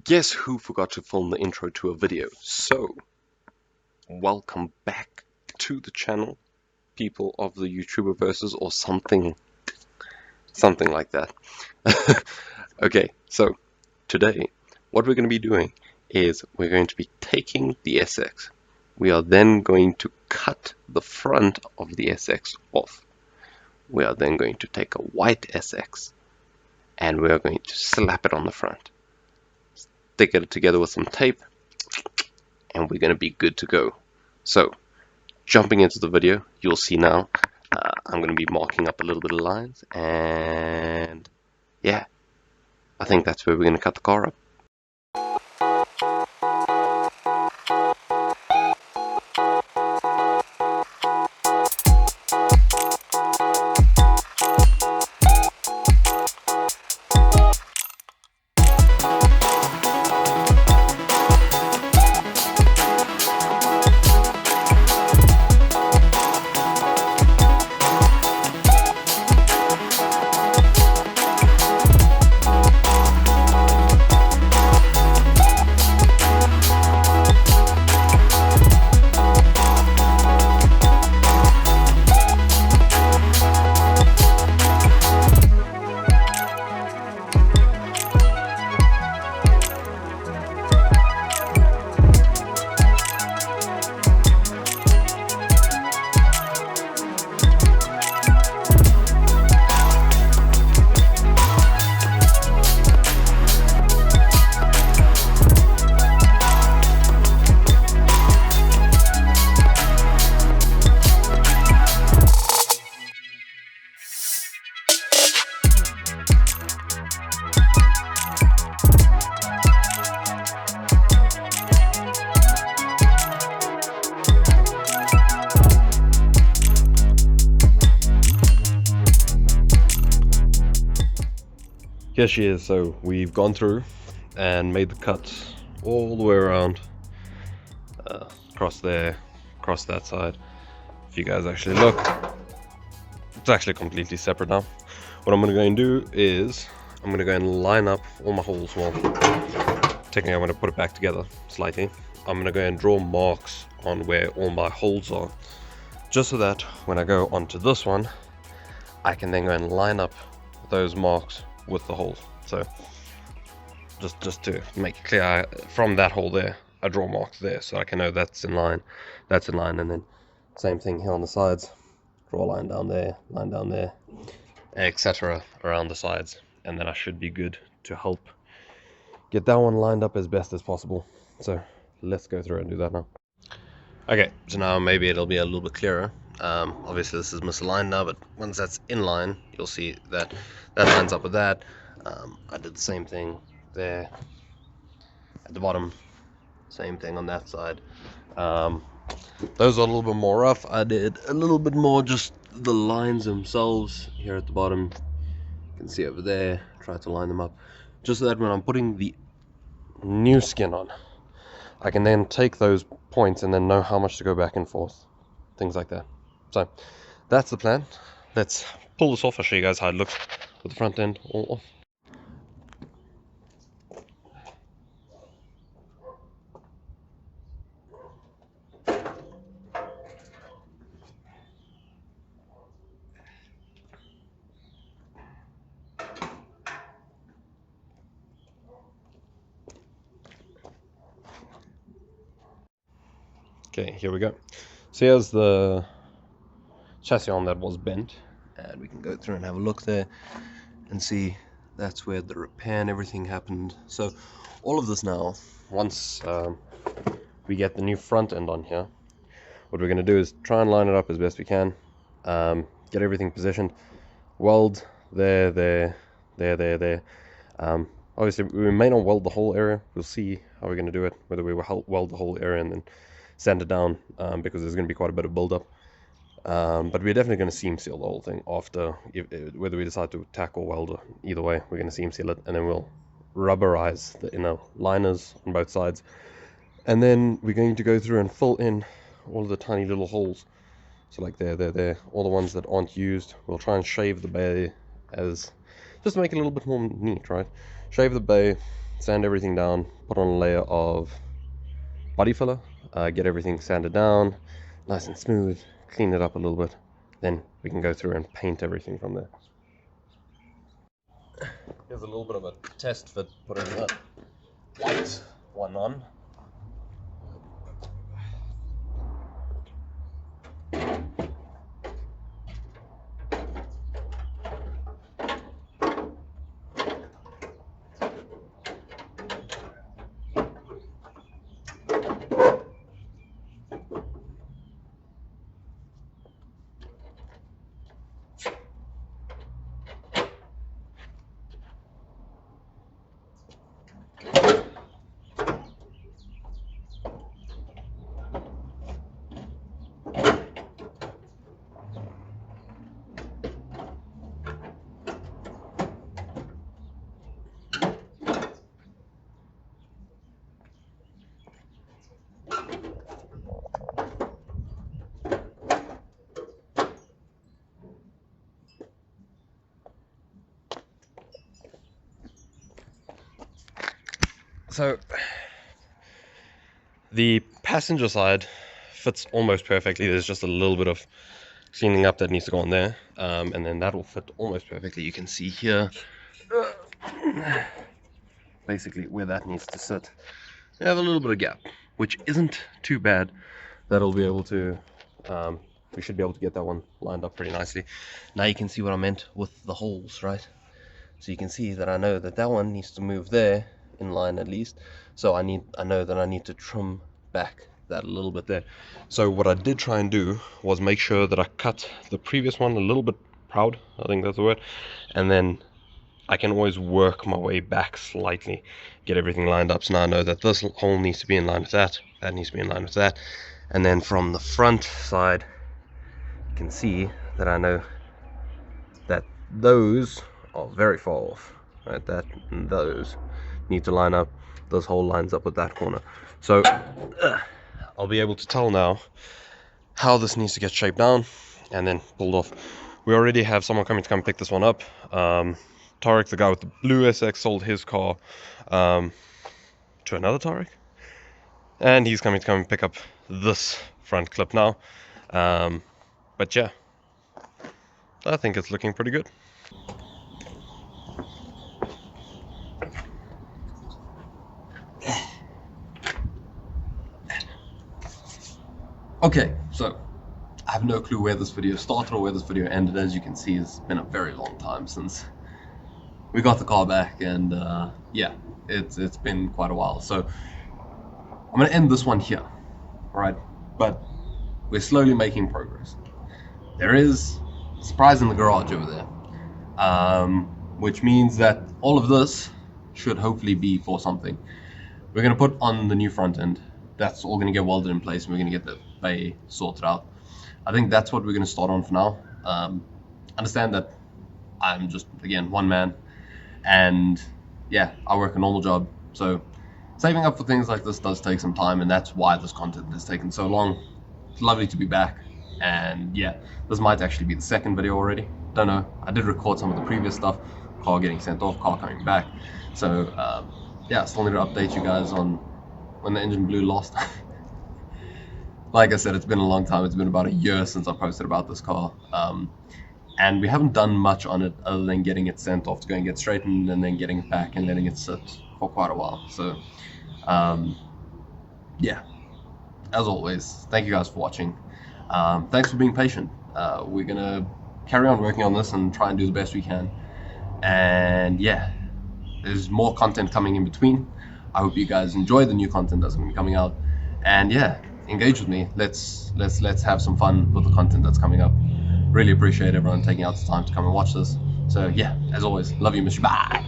Guess who forgot to film the intro to a video? So, welcome back to the channel, people of the YouTuber versus or something like that. Okay, so today what we're going to be doing is we're going to be taking the SX. We are then going to cut the front of the SX off. We are then going to take a white SX and we are going to slap it on the front. Stick it together with some tape and we're going to be good to go. So, jumping into the video, you'll see now I'm going to be marking up a little bit of lines, and yeah, I think that's where we're going to cut the car up. Here she is. So we've gone through and made the cuts all the way around, across there, across that side. If you guys actually look, it's actually completely separate now. What I'm going to go and do is I'm going to go and line up all my holes. Well, technically I'm going to put it back together slightly. I'm going to go and draw marks on where all my holes are, just so that when I go onto this one, I can then go and line up those marks with the holes. So just to make it clear, from that hole there I draw marks there, so I can know that's in line, and then same thing here on the sides, draw a line down there, etc. around the sides, and then I should be good to help get that one lined up as best as possible. So let's go through and do that now. Okay, so now maybe it'll be a little bit clearer. Obviously this is misaligned now, but once that's in line, you'll see that that lines up with that. I did the same thing there at the bottom, same thing on that side. Those are a little bit more rough. I did a little bit more just the lines themselves here at the bottom. You can see over there, try to line them up, just so that when I'm putting the new skin on, I can then take those points and then know how much to go back and forth, things like that. So that's the plan. Let's pull this off. I'll show you guys how it looks with the front end all off. Okay, here we go. So here's the chassis arm that was bent, and we can go through and have a look there and see that's where the repair and everything happened. So all of this now, once we get the new front end on here, what we're going to do is try and line it up as best we can, get everything positioned, weld there. Obviously we may not weld the whole area. We'll see how we're going to do it, whether we will weld the whole area and then sand it down, because there's going to be quite a bit of build-up. But we're definitely going to seam seal the whole thing after, whether we decide to tack or weld. Either way, we're going to seam seal it, and then we'll rubberize the inner liners on both sides, and then we're going to go through and fill in all of the tiny little holes. So like there, all the ones that aren't used. We'll try and shave the bay, as just to make it a little bit more neat, right? Shave the bay, sand everything down, put on a layer of body filler, get everything sanded down, nice and smooth, clean it up a little bit, then we can go through and paint everything from there. Here's a little bit of a test fit, putting the white one on. So the passenger side fits almost perfectly. There's just a little bit of cleaning up that needs to go on there, and then that will fit almost perfectly. You can see here basically where that needs to sit. You have a little bit of gap, which isn't too bad. That'll be able to we should be able to get that one lined up pretty nicely. Now you can see what I meant with the holes, right? So you can see that I know that that one needs to move there in line at least. So I know that I need to trim back that a little bit there. So what I did try and do was make sure that I cut the previous one a little bit proud, I think that's the word, and then I can always work my way back slightly, get everything lined up. So now I know that this hole needs to be in line with that, that needs to be in line with that, and then from the front side you can see that I know that those are very far off, right? That and those need to line up. This hole lines up with that corner. So I'll be able to tell now how this needs to get shaped down and then pulled off. We already have someone coming to come pick this one up. Tarek, the guy with the blue SX, sold his car to another Tarek, and he's coming to come and pick up this front clip now. But yeah, I think it's looking pretty good. Okay, so I have no clue where this video started or where this video ended. As you can see, it's been a very long time since we got the car back, and yeah, it's been quite a while. So I'm gonna end this one here, all right? But we're slowly making progress. There is a surprise in the garage over there, which means that all of this should hopefully be for something. We're gonna put on the new front end. That's all gonna get welded in place, and we're gonna get the bay sorted out. I think that's what we're gonna start on for now. Understand that I'm just, again, one man, and yeah, I work a normal job, so saving up for things like this does take some time, and that's why this content has taken so long. It's lovely to be back, and yeah, this might actually be the second video already. Don't know. I did record some of the previous stuff, car getting sent off, car coming back, so yeah, still need to update you guys on when the engine blew last time. Like I said, it's been a long time. It's been about a year since I posted about this car, and we haven't done much on it other than getting it sent off to go and get straightened, and then getting it back and letting it sit for quite a while. So yeah, as always, thank you guys for watching. Thanks for being patient. We're gonna carry on working on this and try and do the best we can, and yeah, there's more content coming in between. I hope you guys enjoy the new content that's going to be coming out, and yeah, engage with me. Let's have some fun with the content that's coming up. Really appreciate everyone taking out the time to come and watch this. So yeah, as always, love you, miss you, bye.